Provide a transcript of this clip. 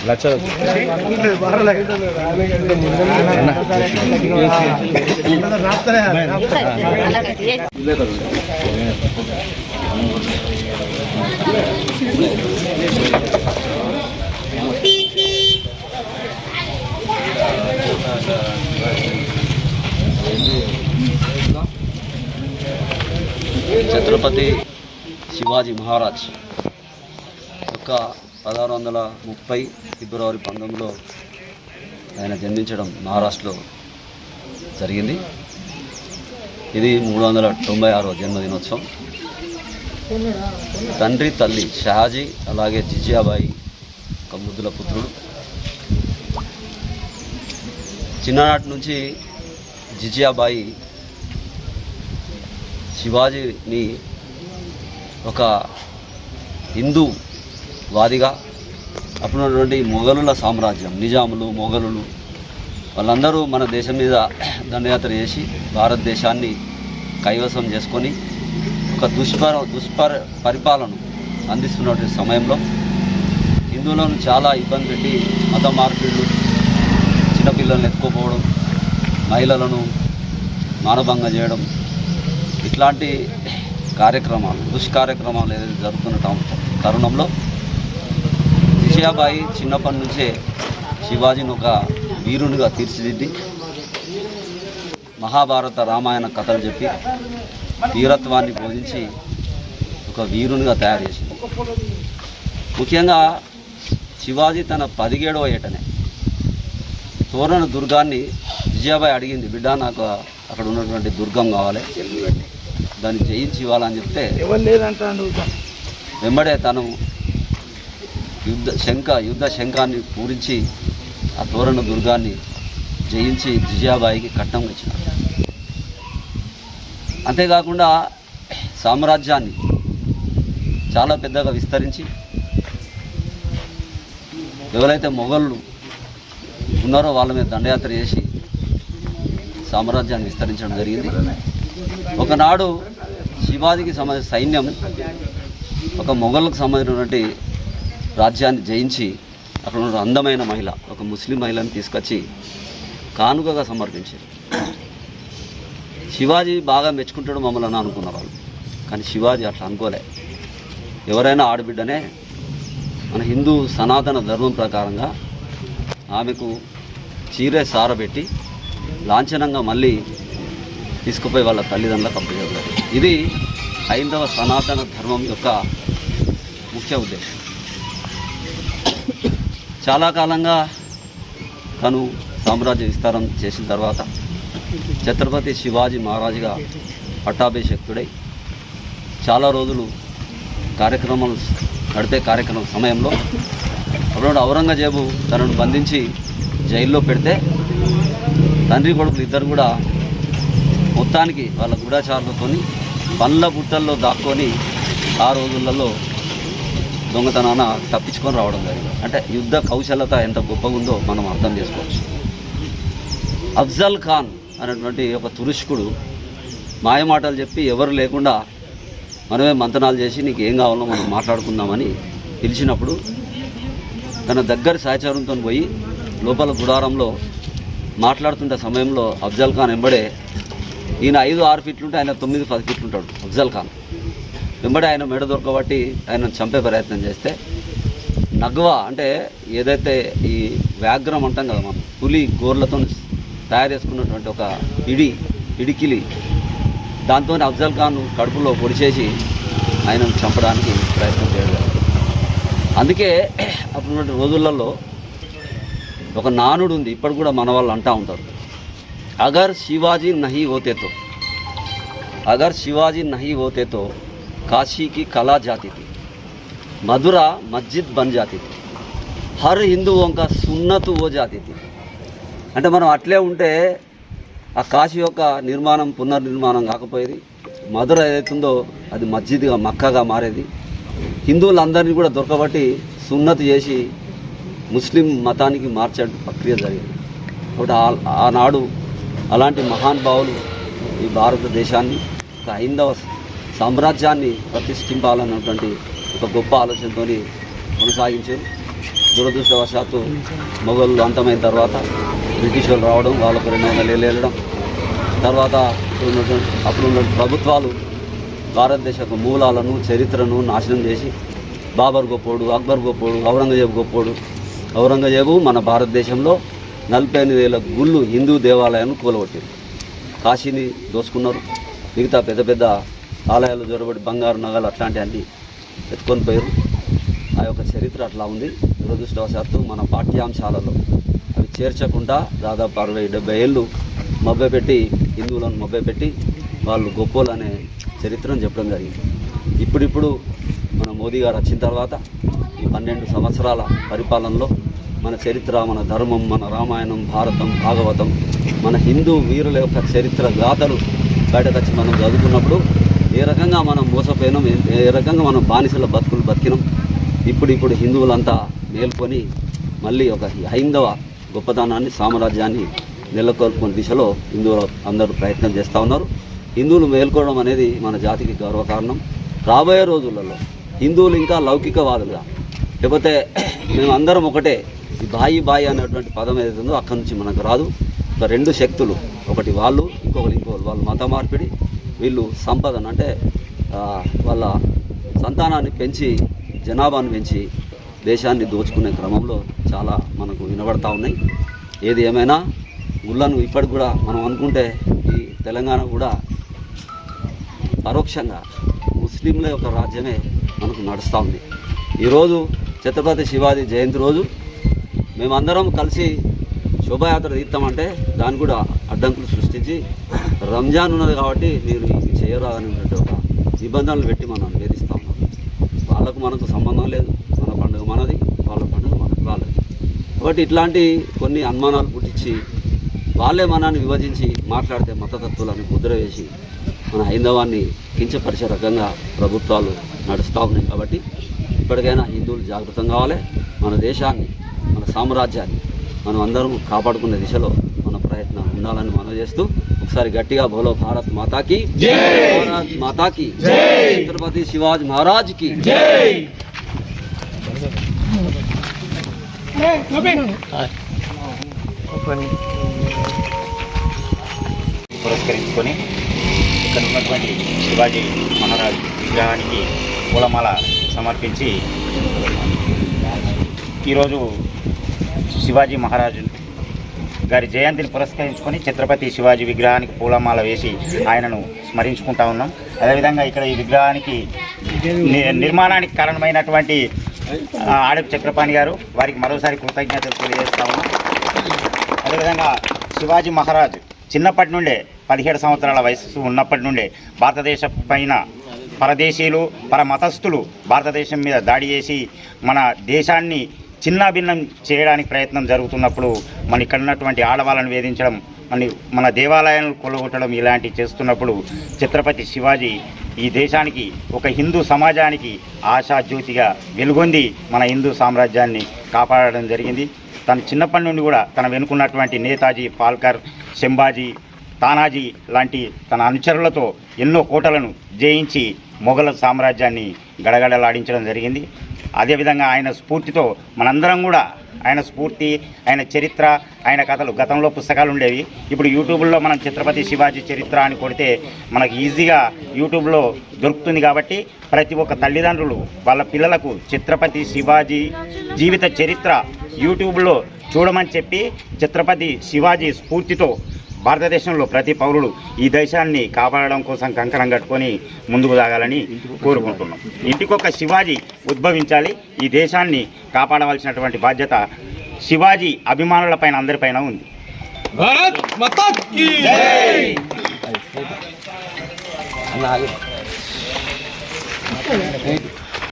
లక్ష ఛత్రపతి శివాజీ మహారాజ్ యొక్క 1630 ఫిబ్రవరి 19లో ఆయన జన్మించడం మహారాష్ట్రలో జరిగింది. ఇది 396వ జన్మదినోత్సవం. తండ్రి తల్లి షాజీ అలాగే జిజియాబాయి ఒక ముద్దుల పుత్రుడు. చిన్ననాటి నుంచి జిజియాబాయి శివాజీని ఒక హిందూ వాదిగా అప్పుడున్నటువంటి మొఘలుల సామ్రాజ్యం, నిజాములు, మొఘలులు వాళ్ళందరూ మన దేశం మీద దండయాత్ర చేసి భారతదేశాన్ని కైవసం చేసుకొని ఒక పరిపాలన అందిస్తున్నటువంటి సమయంలో హిందువులను చాలా ఇబ్బంది పెట్టి మత మార్పిడులు, చిన్నపిల్లలను ఎత్తుకోపోవడం, మహిళలను మానభంగం చేయడం, ఇట్లాంటి కార్యక్రమాలు, దుష్కార్యక్రమాలు ఏదైతే జరుగుతున్న తరుణంలో జిజియాబాయి చిన్నప్పటి నుంచే శివాజీని ఒక వీరునిగా తీర్చిదిద్ది మహాభారత రామాయణ కథలు చెప్పి వీరత్వాన్ని బోధించి ఒక వీరునిగా తయారు చేసింది. ముఖ్యంగా శివాజీ తన 17వ ఏటనే తోరణ దుర్గాన్ని జిజియాబాయి అడిగింది, బిడ్డ నాకు అక్కడ ఉన్నటువంటి దుర్గం కావాలి, దాన్ని జయించి ఇవ్వాలని చెప్తే వెంబడే తను యుద్ధ శంఖాన్ని పూరించి ఆ తోరణ దుర్గాన్ని జయించి జిజియాబాయికి కట్నం ఇచ్చినారు. అంతేకాకుండా సామ్రాజ్యాన్ని చాలా పెద్దగా విస్తరించి ఎవరైతే మొఘళ్ళు ఉన్నారో వాళ్ళ మీద దండయాత్ర చేసి సామ్రాజ్యాన్ని విస్తరించడం జరిగింది. ఒకనాడు శివాజీకి సంబంధించిన సైన్యం ఒక మొఘళ్ళకు సంబంధించినటువంటి రాజ్యాన్ని జయించి అక్కడ ఉన్న అందమైన మహిళ, ఒక ముస్లిం మహిళను తీసుకొచ్చి కానుకగా సమర్పించారు. శివాజీ బాగా మెచ్చుకుంటాడు మమ్మల్ని అనుకున్న వాళ్ళు, కానీ శివాజీ అట్లా అనుకోలే. ఎవరైనా ఆడబిడ్డనే మన హిందూ సనాతన ధర్మం ప్రకారంగా ఆమెకు చీరే సారబెట్టి లాంఛనంగా మళ్ళీ తీసుకుపోయి వాళ్ళ తల్లిదండ్రులకు అప్పచెప్పారు. ఇది హైందవ సనాతన ధర్మం యొక్క ముఖ్య ఉద్దేశం. చాలా కాలంగా తను సామ్రాజ్య విస్తారం చేసిన తర్వాత ఛత్రపతి శివాజీ మహారాజుగా పట్టాభిషేక్తుడై చాలా రోజులు కార్యక్రమాలు నడిపే కార్యక్రమం సమయంలో అప్పుడు ఔరంగజేబు తనను బంధించి జైల్లో పెడితే తండ్రి కొడుకులు ఇద్దరు కూడా మొత్తానికి వాళ్ళ గూఢచారులతో పండ్ల బుట్టల్లో దాక్కొని ఆ రోజులలో దొంగతనాన తప్పించుకొని రావడం జరిగింది. అంటే యుద్ధ కౌశలత ఎంత గొప్పగా ఉందో మనం అర్థం చేసుకోవచ్చు. అఫ్జల్ ఖాన్ అనేటువంటి ఒక తురుష్కుడు మాయమాటలు చెప్పి ఎవరు లేకుండా మనమే మంతనాలు చేసి నీకు ఏం కావాలో మనం మాట్లాడుకుందామని పిలిచినప్పుడు తన దగ్గర సహచరంతో పోయి లోపల గుడారంలో మాట్లాడుతుంటే సమయంలో అఫ్జల్ ఖాన్ వెంబడే, ఈయన 5-6 ఫీట్లుంటే ఆయన 9-10 ఫీట్లు ఉంటాడు అఫ్జల్ ఖాన్, వెంబడే ఆయన మెడ దొరకబట్టి ఆయన చంపే ప్రయత్నం చేస్తే నగ్వా అంటే ఏదైతే ఈ వ్యాఘ్రం అంటాం కదా మనం, పులి గోర్లతో తయారు చేసుకున్నటువంటి ఒక పిడికిలి, దాంతో అఫ్జల్ ఖాన్ కడుపులో పొడిచేసి ఆయనను చంపడానికి ప్రయత్నం చేయడం. అందుకే అప్పుడున్న రోజులలో ఒక నానుడు ఉంది, ఇప్పటి కూడా మన వాళ్ళు అంటూ ఉంటారు, అగర్ శివాజీ నహీ హోతే తో కాశీకి కళా జాతి థీ, మధుర మస్జిద్ బన్ జాతి థీ, హర్ హిందువుం కా సున్నత్ ఓ జాతి థీ. అంటే మనం అట్లే ఉంటే ఆ కాశీ యొక్క పునర్నిర్మాణం కాకపోయేది, మధుర ఏదైతుందో అది మస్జిద్గా మక్కాగా మారేది, హిందువులందరినీ కూడా దొరకబట్టి సున్నత్ చేసి ముస్లిం మతానికి మార్చే ప్రక్రియ జరిగింది. కాబట్టి ఆనాడు అలాంటి మహానుభావులు ఈ భారతదేశాన్ని ఒక హైందవ సామ్రాజ్యాన్ని ప్రతిష్ఠింపాలన్నటువంటి ఒక గొప్ప ఆలోచనతో కొనసాగించారు. దురదృష్టవశాత్తు మొఘలు అంతమైన తర్వాత బ్రిటిష్ వాళ్ళు రావడం, వాళ్ళకు 200 ఏళ్ళు వెళ్ళడం, తర్వాత అప్పుడున్న ప్రభుత్వాలు భారతదేశపు మూలాలను చరిత్రను నాశనం చేసి బాబర్ గొప్పోడు, అక్బర్ గొప్పోడు, ఔరంగజేబు గొప్పోడు. ఔరంగజేబు మన భారతదేశంలో 48,000 గుళ్ళు హిందూ దేవాలయాలను కూలగొట్టారు. కాశీని దోసుకున్నారు. మిగతా పెద్ద పెద్ద ఆలయాలు జొరబడి బంగారు నగలు అట్లాంటివన్నీ ఎత్తుకొని పోయారు. ఆ యొక్క చరిత్ర అట్లా ఉంది. దురదృష్టవశాత్తు మన పాఠ్యాంశాలలో అవి చేర్చకుండా దాదాపు 60-70 ఏళ్ళు మభ్యపెట్టి హిందువులను మభ్యపెట్టి వాళ్ళు గొప్పోలు అనే చరిత్రను చెప్పడం జరిగింది. ఇప్పుడిప్పుడు మన మోదీ గారు వచ్చిన తర్వాత ఈ 12 సంవత్సరాల పరిపాలనలో మన చరిత్ర, మన ధర్మం, మన రామాయణం, భారతం, భాగవతం, మన హిందూ వీరుల యొక్క చరిత్ర గాథలు బయటకు వచ్చి మనం చదువుకున్నప్పుడు ఏ రకంగా మనం మోసపోయినాం, ఏ రకంగా మనం బానిసల బతుకులు బతికినాం. ఇప్పుడు హిందువులంతా మేల్కొని మళ్ళీ ఒక హైందవ గొప్పతనాన్ని, సామ్రాజ్యాన్ని నెలకొల్పుకునే దిశలో హిందువులు అందరూ ప్రయత్నం చేస్తూ ఉన్నారు. హిందువులు మేల్కోవడం అనేది మన జాతికి గర్వకారణం. రాబోయే రోజులలో హిందువులు ఇంకా లౌకికవాదులుగా, లేకపోతే మేమందరం ఒకటే, ఈ బాయి అనేటువంటి పదం ఏదైతుందో అక్కడి నుంచి మనకు రాదు. ఒక 2 శక్తులు, ఒకటి వాళ్ళు, ఇంకొకరు వాళ్ళు మత మార్పిడి, వీళ్ళు సంపదను అంటే వాళ్ళ సంతానాన్ని పెంచి, జనాభాను పెంచి దేశాన్ని దోచుకునే క్రమంలో చాలా మనకు వినబడతా ఉన్నాయి. ఏది ఏమైనా గుళ్ళను ఇప్పటికి కూడా మనం అనుకుంటే ఈ తెలంగాణ కూడా పరోక్షంగా ముస్లింల యొక్క రాజ్యమే మనకు నడుస్తూ ఉంది. ఈరోజు ఛత్రపతి శివాజీ జయంతి రోజు మేమందరం కలిసి శోభాయాత్ర తీస్తామంటే దాన్ని కూడా అడ్డంకులు సృష్టించి రంజాన్ ఉన్నది కాబట్టి మీరు ఇది చేయరాదనేటువంటి ఒక నిబంధనలు పెట్టి మనం వేధిస్తూ ఉన్నాం. వాళ్ళకు మనకు సంబంధం లేదు. మన పండుగ మనది, వాళ్ళ పండుగ వాళ్ళది. కాబట్టి ఇట్లాంటి కొన్ని అనుమానాలు పుట్టించి వాళ్ళే మనాన్ని విభజించి మాట్లాడితే మతతత్వాలను ముద్ర వేసి మన హైందవాన్ని కించపరిచే రకంగా ప్రభుత్వాలు నడుస్తూ ఉన్నాయి. కాబట్టి ఇప్పటికైనా హిందువులు జాగృతం కావాలి. మన దేశాన్ని, మన సామ్రాజ్యాన్ని మనం అందరం కాపాడుకునే దిశలో మన ప్రయత్నం ఉండాలని మనం చేస్తూ ఒకసారి గట్టిగా బోలో భారత్ మాతాకి జై, భారత్ మాతాకి జై, ఛత్రపతి శివాజీ మహారాజ్ కి జై. పురస్కరించుకొని ఇక్కడ ఉన్నటువంటి శివాజీ మహారాజ్ విగ్రహానికి పూలమాల సమర్పించి ఈరోజు శివాజీ మహారాజు గారి జయంతిని పురస్కరించుకొని ఛత్రపతి శివాజీ విగ్రహానికి పూలమాల వేసి ఆయనను స్మరించుకుంటా ఉన్నాం. అదేవిధంగా ఇక్కడ ఈ విగ్రహానికి నిర్మాణానికి కారణమైనటువంటి ఆడపు చక్రపాణి గారు, వారికి మరోసారి కృతజ్ఞతలు తెలియజేస్తా ఉన్నాం. అదేవిధంగా శివాజీ మహారాజ్ చిన్నప్పటి నుండే 17 సంవత్సరాల వయస్సు ఉన్నప్పటి నుండే భారతదేశం పైన పరదేశీయులు, పరమతస్థులు భారతదేశం మీద దాడి చేసి మన దేశాన్ని చిన్నాభిన్నం చేయడానికి ప్రయత్నం జరుగుతున్నప్పుడు మన ఇక్కడ ఉన్నటువంటి ఆడవాళ్ళను వేధించడం, మన దేవాలయాలను కొల్లగొట్టడం ఇలాంటివి చేస్తున్నప్పుడు ఛత్రపతి శివాజీ ఈ దేశానికి, ఒక హిందూ సమాజానికి ఆశాజ్యోతిగా వెలుగొంది మన హిందూ సామ్రాజ్యాన్ని కాపాడడం జరిగింది. తను చిన్నప్పటి నుండి కూడా తన వెనుకున్నటువంటి నేతాజీ, పాల్కర్, శంభాజీ, తానాజీ లాంటి తన అనుచరులతో ఎన్నో కోటలను జయించి మొఘల సామ్రాజ్యాన్ని గడగడలాడించడం జరిగింది. అదేవిధంగా ఆయన స్ఫూర్తితో మనందరం కూడా ఆయన స్ఫూర్తి, ఆయన చరిత్ర, ఆయన కథలు, గతంలో పుస్తకాలు ఉండేవి. ఇప్పుడు యూట్యూబ్లో మనం ఛత్రపతి శివాజీ చరిత్ర అని కొడితే మనకు ఈజీగా యూట్యూబ్లో దొరుకుతుంది. కాబట్టి ప్రతి ఒక్క తల్లిదండ్రులు వాళ్ళ పిల్లలకు ఛత్రపతి శివాజీ జీవిత చరిత్ర యూట్యూబ్లో చూడమని చెప్పి ఛత్రపతి శివాజీ స్ఫూర్తితో భారతదేశంలో ప్రతి పౌరుడు ఈ దేశాన్ని కాపాడడం కోసం కంకణం కట్టుకొని ముందుకు సాగాలని కోరుకుంటున్నాం. ఇంటికొక శివాజీ ఉద్భవించాలి. ఈ దేశాన్ని కాపాడవలసినటువంటి బాధ్యత శివాజీ అభిమానులపైన, అందరిపైన ఉంది. భారత్ మాతా కీ జై.